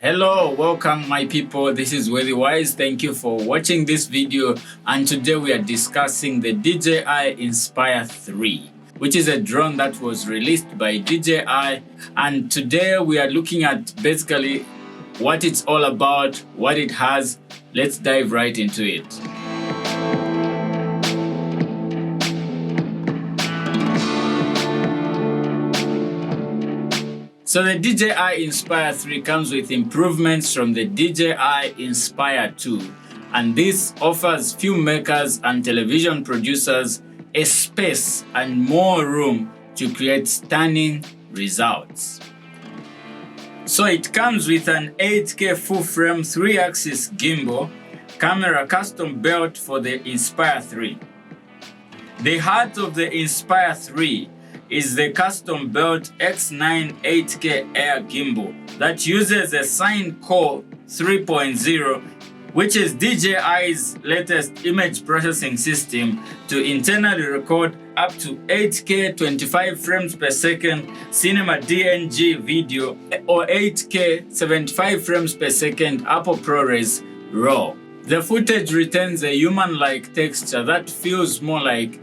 Hello, welcome my people. This is Worthy Wise. Thank you for watching this video, and today we are discussing the DJI Inspire 3, which is a drone that was released by DJI, and today we are looking at basically what it's all about, what it has. Let's dive right into it. So the DJI Inspire 3 comes with improvements from the DJI Inspire 2, and this offers filmmakers and television producers a space and more room to create stunning results. So it comes with an 8K full-frame 3-axis gimbal, camera custom built for the Inspire 3. The heart of the Inspire 3 is the custom-built X9 8K Air gimbal that uses a Sine Core 3.0, which is DJI's latest image processing system to internally record up to 8K 25 frames per second CinemaDNG video or 8K 75 frames per second Apple ProRes RAW. The footage retains a human-like texture that feels more like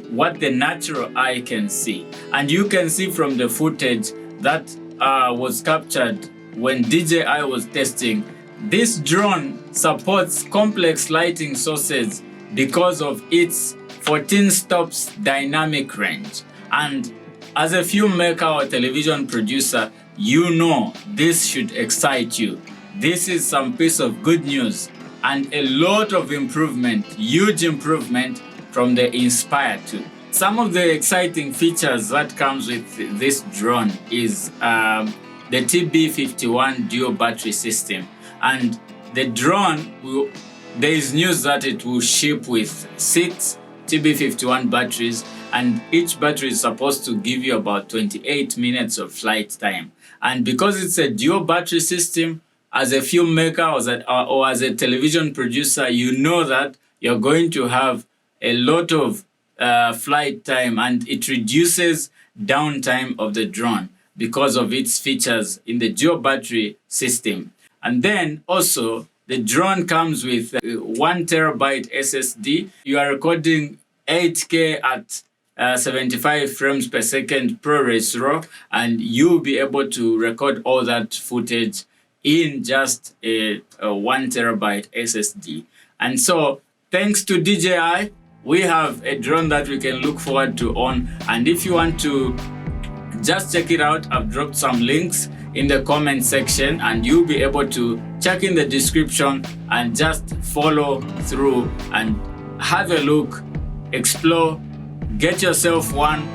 what the natural eye can see, and you can see from the footage that was captured when DJI was testing. This drone supports complex lighting sources because of its 14 stops dynamic range, and as a filmmaker or television producer, you know this should excite you. This is some piece of good news and a lot of improvement, huge improvement from the Inspire 2. Some of the exciting features that comes with this drone is the TB51 dual battery system, and the drone there is news that it will ship with 6 TB51 batteries, and each battery is supposed to give you about 28 minutes of flight time. And because it's a dual battery system, as a filmmaker or as a television producer, you know that you're going to have a lot of flight time, and it reduces downtime of the drone because of its features in the dual battery system. And then also the drone comes with 1 terabyte SSD. You are recording 8K at 75 frames per second ProRes RAW, and you'll be able to record all that footage in just a 1 terabyte SSD. And so thanks to DJI, we have a drone that we can look forward to on. And if you want to just check it out, I've dropped some links in the comment section, and you'll be able to check in the description and just follow through and have a look, explore, get yourself one.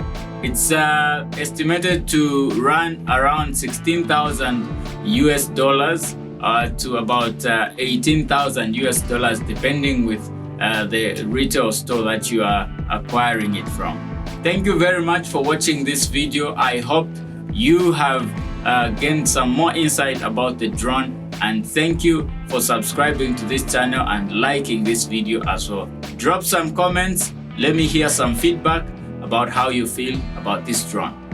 It's estimated to run around 16,000 US dollars to about 18,000 US dollars, depending with the retail store that you are acquiring it from. Thank you very much for watching this video. I hope you have gained some more insight about the drone, and thank you for subscribing to this channel and liking this video as well. Drop some comments, let me hear some feedback about how you feel about this drone.